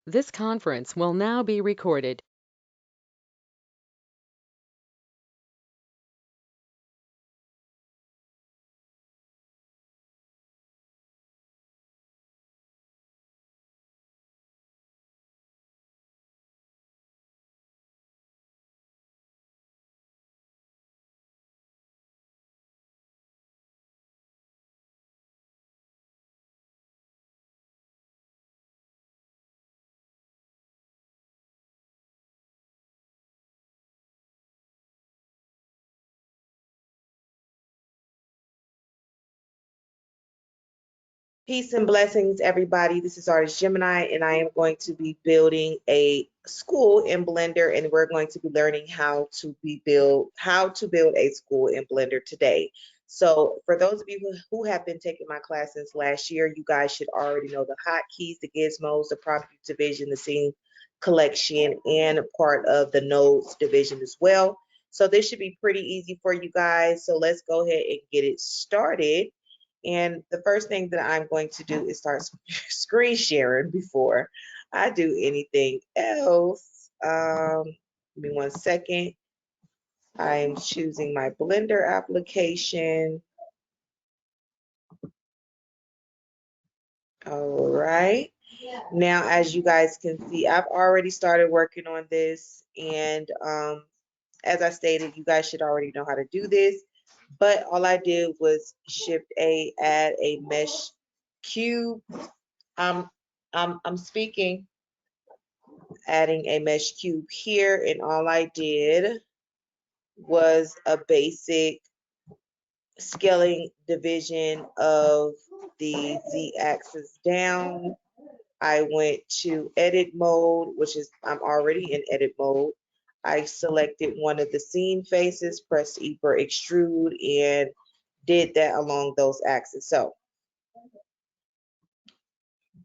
This conference will now be recorded. Peace and blessings, everybody. This is Artist Gemini, and I am going to be building a school in Blender, and we're going to be learning how to build a school in Blender today. So, for those of you who have been taking my classes last year, you guys should already know the hotkeys, the gizmos, the property division, the scene collection, and part of the nodes division as well. So this should be pretty easy for you guys. So let's go ahead and get it started. And the first thing that I'm going to do is start screen sharing before I do anything else. Give me 1 second. I'm choosing my Blender application. All right. Now, as you guys can see, I've already started working on this. And as I stated, you guys should already know how to do this. But all I did was Shift A, add a mesh cube. I'm I'm speaking, adding a mesh cube here, and all I did was a basic scaling division of the z-axis down. I went to edit mode, which is, I'm already in edit mode. I selected one of the scene faces, pressed E for extrude, and did that along those axes. So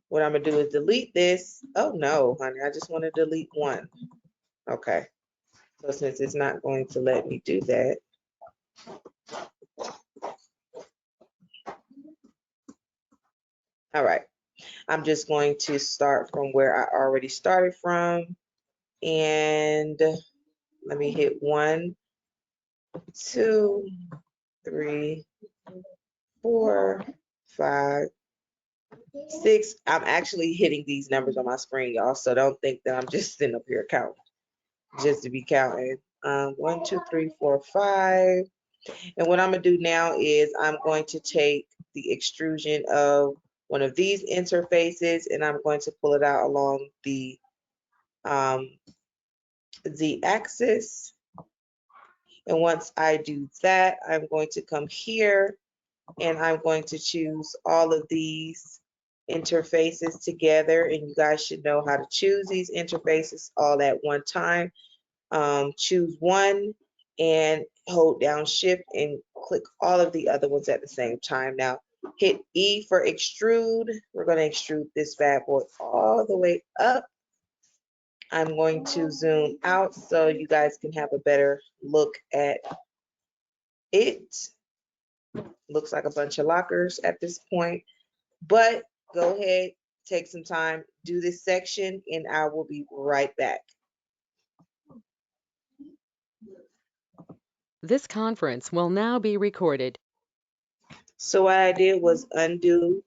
what I'm gonna do is delete this. Oh no, honey, I just want to delete one. Okay. So since it's not going to let me do that, all right, I'm just going to start from where I already started from. And let me hit 1, 2, 3, 4, 5, 6. I'm actually hitting these numbers on my screen, y'all. So don't think that I'm just sitting up here counting, just to be counting. 1, 2, 3, 4, 5. And what I'm gonna do now is I'm going to take the extrusion of one of these interfaces, and I'm going to pull it out along the z-axis. And once I do that, I'm going to come here and I'm going to choose all of these interfaces together. And you guys should know how to choose these interfaces all at one time. Choose one and hold down Shift and click all of the other ones at the same time. Now hit E for extrude. We're going to extrude this bad boy all the way up. I'm going to zoom out so you guys can have a better look at it. Looks like a bunch of lockers at this point, but go ahead, take some time, do this section, and I will be right back. This conference will now be recorded. So what I did was undo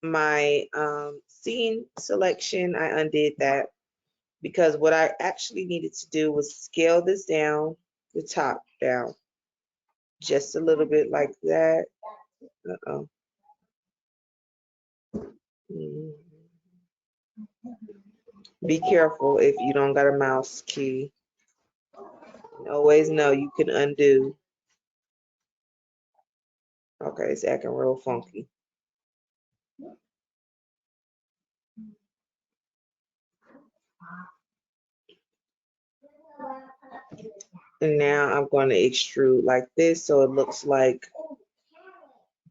my scene selection. I undid that because what I actually needed to do was scale this down, the top down, just a little bit like that. Uh-oh. Be careful if you don't got a mouse key. Always know you can undo. Okay, it's acting real funky. And now I'm going to extrude like this so it looks like,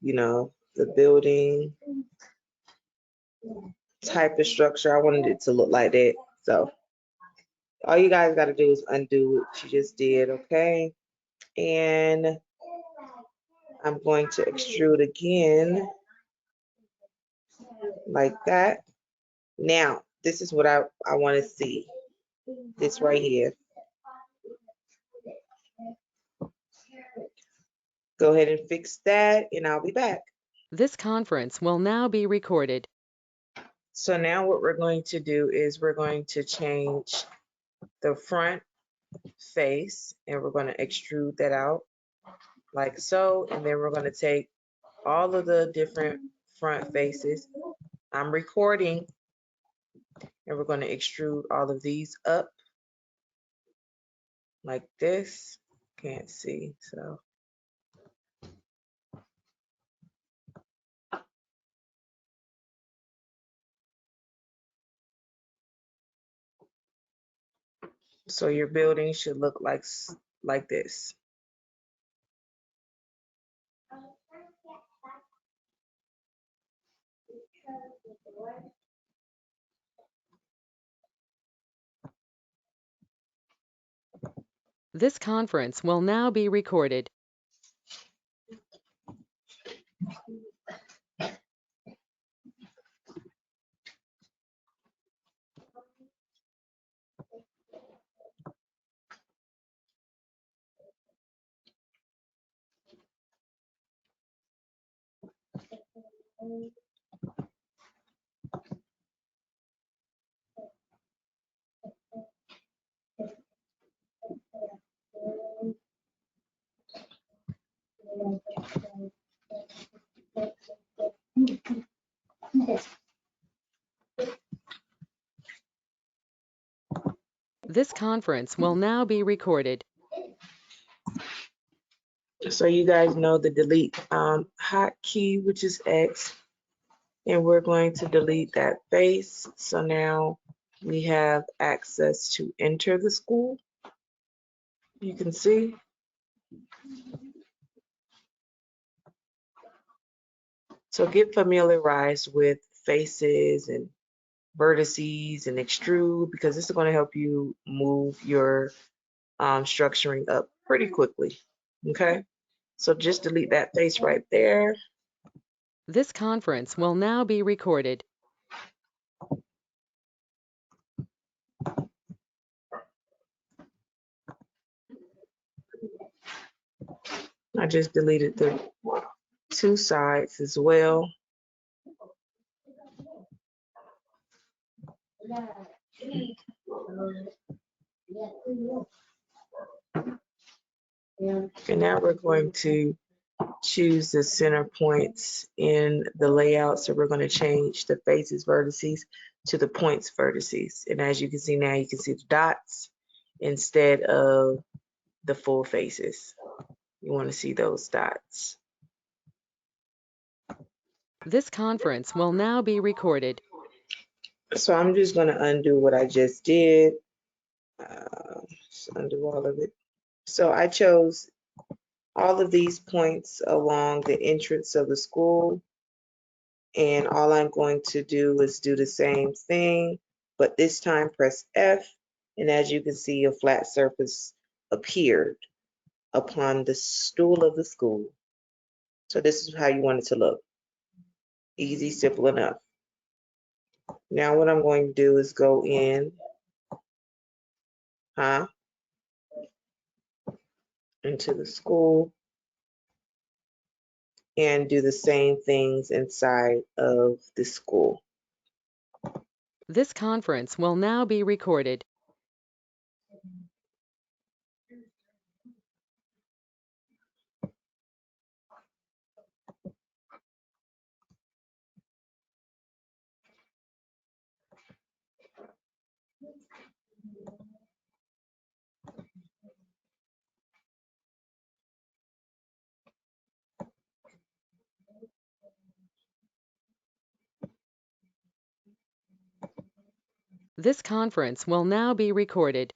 you know, the building type of structure. I wanted it to look like that. So all you guys got to do is undo what you just did, okay? And I'm going to extrude again like that. Now, this is what I want to see. This right here. Go ahead and fix that, and I'll be back. This conference will now be recorded. So now what we're going to do is we're going to change the front face, and we're going to extrude that out like so. And then we're going to take all of the different front faces. I'm recording, and we're going to extrude all of these up like this. Can't see, so. So your building should look like this. This conference will now be recorded. This conference will now be recorded. So you guys know the delete hotkey, which is X, and we're going to delete that face. So now we have access to enter the school. You can see. So get familiarized with faces and vertices and extrude, because this is going to help you move your structuring up pretty quickly. Okay, so just delete that face right there. This conference will now be recorded. I just deleted the two sides as well. And now we're going to choose the center points in the layout. So we're going to change the faces vertices to the points vertices. And as you can see now, you can see the dots instead of the full faces. You want to see those dots. This conference will now be recorded. So I'm just going to undo what I just did. Just undo all of it. So I chose all of these points along the entrance of the school. And all I'm going to do is do the same thing, but this time press F. And as you can see, a flat surface appeared upon the stool of the school. So this is how you want it to look. Easy, simple enough. Now what I'm going to do is go in, into the school and do the same things inside of the school. This conference will now be recorded. This conference will now be recorded.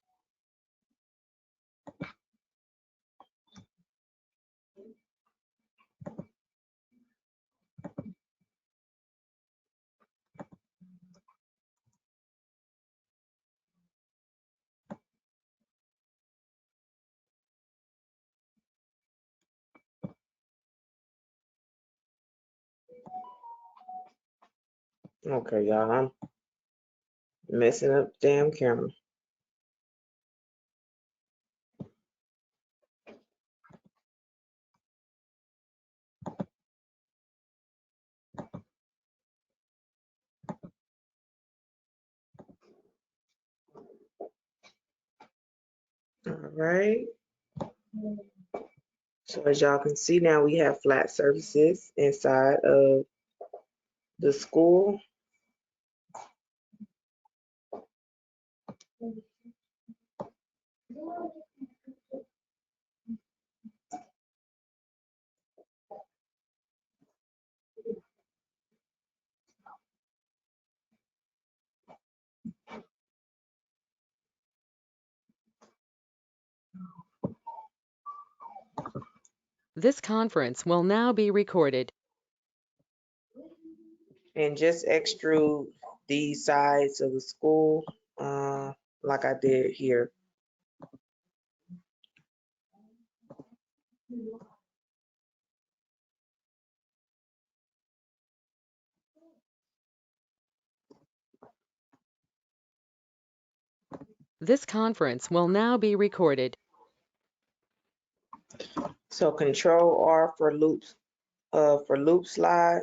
Okay, y'all. Messing up the damn camera. All right. So as y'all can see now, we have flat surfaces inside of the school. This conference will now be recorded. And just extrude these sides of the school like I did here. This conference will now be recorded. So Control R for loop slide.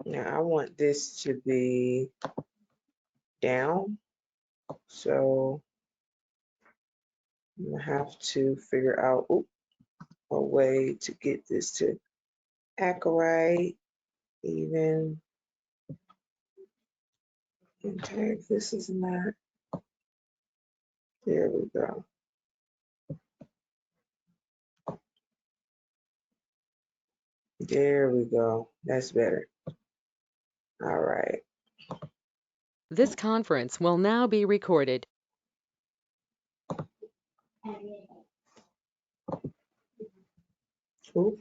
Now I want this to be down. So I'm gonna have to figure out a way to get this to accurate, even. Okay, if this is not, there we go. There we go. That's better. All right. This conference will now be recorded. Oop.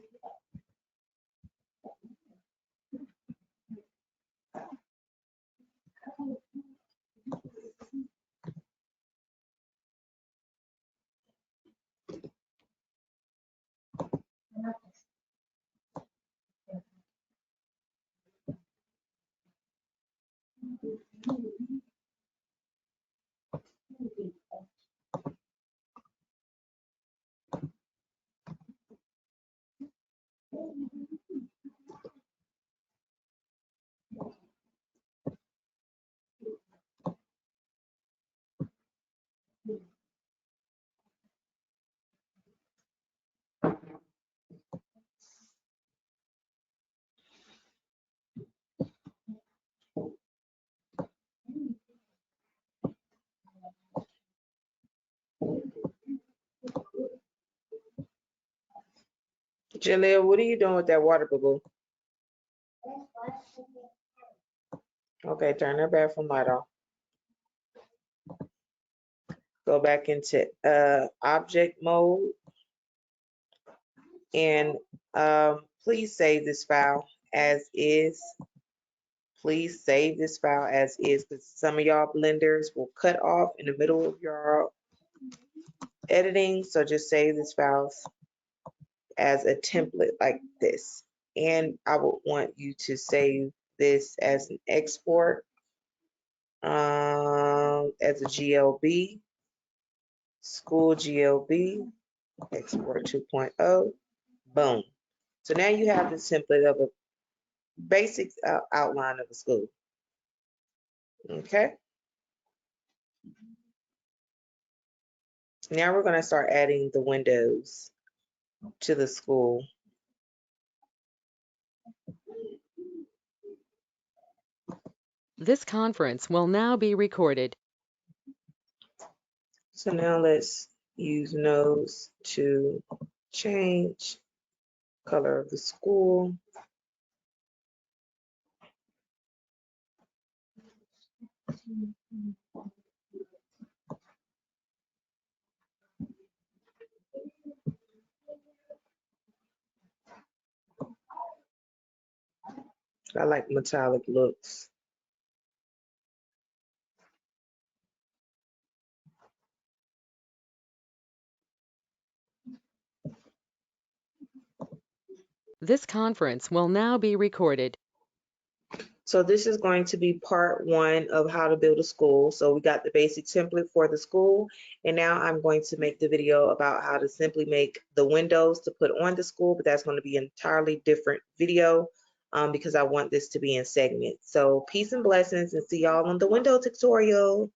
Jaleel, what are you doing with that water bubble? Okay, turn that bathroom light off. Go back into object mode and please save this file as is. Please save this file as is because some of y'all blenders will cut off in the middle of your editing. So just save this file as a template like this. And I would want you to save this as an export as a GLB, school GLB, export 2.0, boom. So now you have the template of a basic outline of a school. Okay. Now we're going to start adding the windows to the school. This conference will now be recorded. So now let's use nodes to change color of the school. I like metallic looks. This conference will now be recorded. So this is going to be part one of how to build a school. So we got the basic template for the school, and now I'm going to make the video about how to simply make the windows to put on the school, but that's going to be an entirely different video because I want this to be in segments. So peace and blessings, and see y'all on the window tutorial.